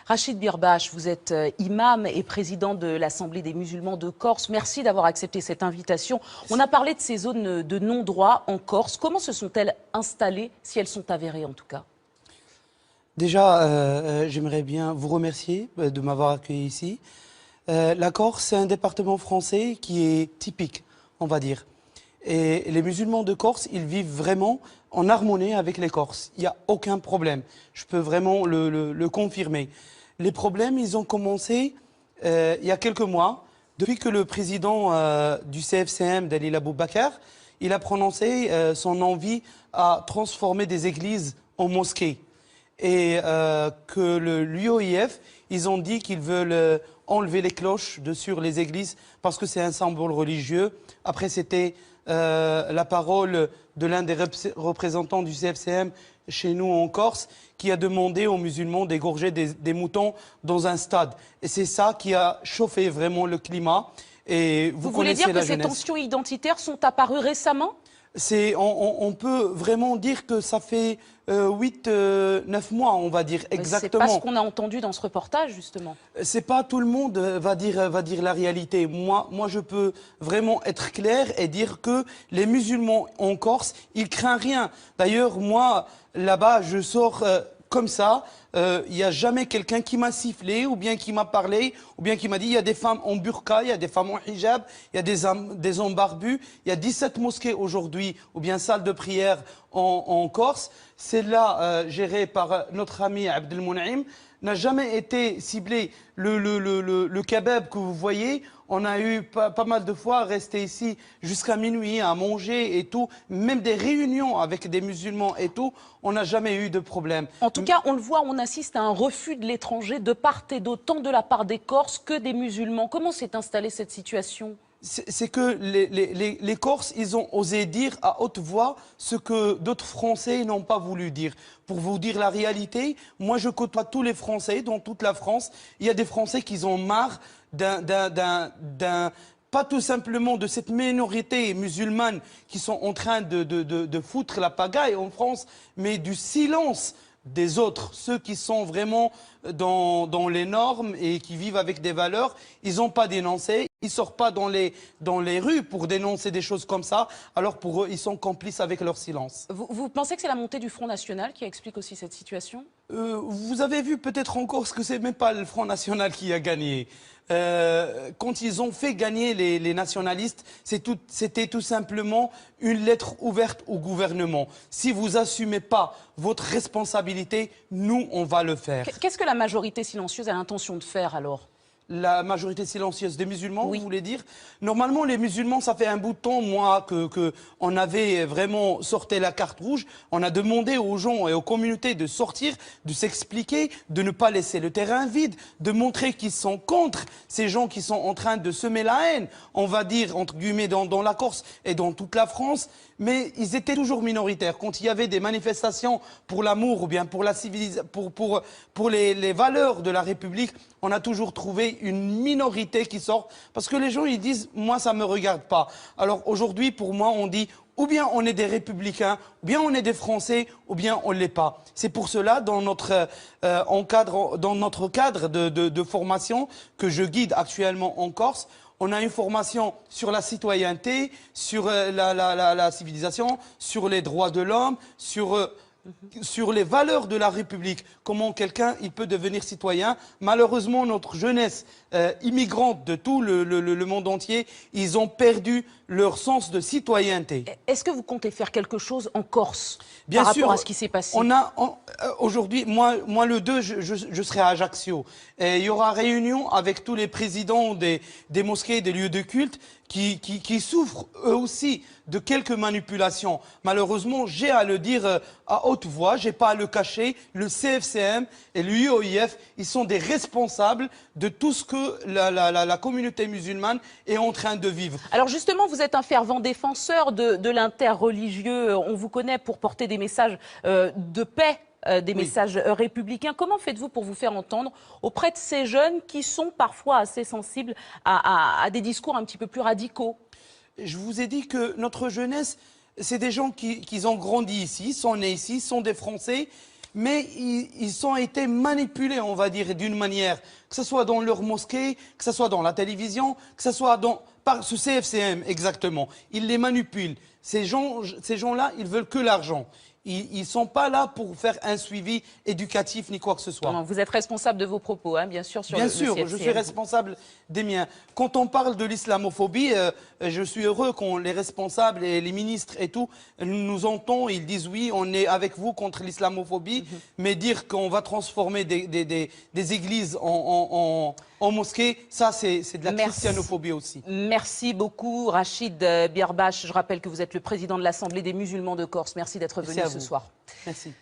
Rachid Birbache, vous êtes imam et président de l'Assemblée des musulmans de Corse. Merci d'avoir accepté cette invitation. On a parlé de ces zones de non-droit en Corse. Comment se sont-elles installées, si elles sont avérées en tout cas? Déjà, j'aimerais bien vous remercier de m'avoir accueilli ici. La Corse, c'est un département français qui est typique, on va dire. Et les musulmans de Corse, ils vivent vraiment en harmonie avec les Corses. Il n'y a aucun problème. Je peux vraiment le confirmer. Les problèmes, ils ont commencé il y a quelques mois, depuis que le président du CFCM, Dalil Aboubakar, il a prononcé son envie à transformer des églises en mosquées. Et que l'UOIF, ils ont dit qu'ils veulent enlever les cloches de sur les églises parce que c'est un symbole religieux. Après, c'était la parole de l'un des représentants du CFCM chez nous en Corse qui a demandé aux musulmans d'égorger des moutons dans un stade. Et c'est ça qui a chauffé vraiment le climat. Et vous voulez dire que ces jeunesse. tensions identitaires sont apparues récemment ? On peut vraiment dire que ça fait 8-9 mois, on va dire, exactement. C'est pas ce qu'on a entendu dans ce reportage, justement. C'est pas tout le monde va dire la réalité. Moi, je peux vraiment être clair et dire que les musulmans en Corse, ils craignent rien. D'ailleurs, moi, là-bas, je sors comme ça. Il n'y a jamais quelqu'un qui m'a sifflé ou bien qui m'a parlé ou bien qui m'a dit il y a des femmes en burqa, il y a des femmes en hijab, il y a des hommes barbus. Il y a 17 mosquées aujourd'hui ou bien salles de prière en Corse. Celle-là, gérée par notre ami Abdelmounaim, n'a jamais été ciblée. Le kebab que vous voyez, on a eu pas mal de fois à rester ici jusqu'à minuit, à manger et tout. Même des réunions avec des musulmans et tout, on n'a jamais eu de problème. En tout cas, on le voit, on assiste à un refus de l'étranger de part et d'autre, tant de la part des Corses que des musulmans. Comment s'est installée cette situation ? C'est que les Corses, ils ont osé dire à haute voix ce que d'autres Français n'ont pas voulu dire. Pour vous dire la réalité, moi je côtoie tous les Français dans toute la France. Il y a des Français qui ont marre pas tout simplement de cette minorité musulmane qui sont en train de foutre la pagaille en France, mais du silence des autres, ceux qui sont vraiment dans les normes et qui vivent avec des valeurs. Ils n'ont pas dénoncé, ils ne sortent pas dans les rues pour dénoncer des choses comme ça. Alors pour eux, ils sont complices avec leur silence. Vous pensez que c'est la montée du Front National qui explique aussi cette situation ? Vous avez vu peut-être en Corse que c'est même pas le Front National qui a gagné. Quand ils ont fait gagner les nationalistes, c'était tout simplement une lettre ouverte au gouvernement. Si vous n'assumez pas votre responsabilité, nous, on va le faire. Qu'est-ce que la majorité silencieuse a l'intention de faire alors ? La majorité silencieuse des musulmans, oui. Vous voulez dire? Normalement, les musulmans, ça fait un bout de temps, moi, on avait vraiment sorti la carte rouge. On a demandé aux gens et aux communautés de sortir, de s'expliquer, de ne pas laisser le terrain vide, de montrer qu'ils sont contre ces gens qui sont en train de semer la haine, on va dire, entre guillemets, dans la Corse et dans toute la France. Mais ils étaient toujours minoritaires. Quand il y avait des manifestations pour l'amour ou bien pour la civilisation, pour les valeurs de la République, on a toujours trouvé une minorité qui sort. Parce que les gens, ils disent, moi, ça ne me regarde pas. Alors aujourd'hui, pour moi, on dit, ou bien on est des républicains, ou bien on est des Français, ou bien on ne l'est pas. C'est pour cela, dans notre cadre de formation que je guide actuellement en Corse, on a une formation sur la citoyenneté, sur la civilisation, sur les droits de l'homme, sur les valeurs de la République. Comment quelqu'un il peut devenir citoyen. Malheureusement, notre jeunesse immigrante de tout le monde entier, ils ont perdu leur sens de citoyenneté. Est-ce que vous comptez faire quelque chose en Corse Bien par sûr, rapport à ce qui s'est passé? Aujourd'hui, moi le 2, je serai à Ajaccio. Et il y aura réunion avec tous les présidents des mosquées, des lieux de culte qui souffrent eux aussi de quelques manipulations. Malheureusement, j'ai à le dire à haute voix, j'ai pas à le cacher, le CFCM et l'UOIF, ils sont des responsables de tout ce que la communauté musulmane est en train de vivre. Alors justement, vous êtes un fervent défenseur de l'interreligieux. On vous connaît pour porter des messages de paix, des messages républicains. Comment faites-vous pour vous faire entendre auprès de ces jeunes qui sont parfois assez sensibles à des discours un petit peu plus radicaux? Je vous ai dit que notre jeunesse, c'est des gens qui ont grandi ici, sont nés ici, sont des Français, mais ils ont été manipulés, on va dire, d'une manière, que ce soit dans leur mosquée, que ce soit dans la télévision, que ce soit par ce CFCM, exactement. Ils les manipulent. Ces gens-là, ils veulent que l'argent. Ils ne sont pas là pour faire un suivi éducatif ni quoi que ce soit. Non, vous êtes responsable de vos propos, hein, bien sûr, sur Bien le sûr, CFCM. je suis responsable des miens. Quand on parle de l'islamophobie, je suis heureux quand les responsables et les ministres et tout nous entendent. Ils disent oui, on est avec vous contre l'islamophobie, mais dire qu'on va transformer des églises en mosquées, ça c'est de la christianophobie aussi. Merci beaucoup Rachid Birbache. Je rappelle que vous êtes le président de l'Assemblée des musulmans de Corse. Merci d'être venu ce soir. Merci.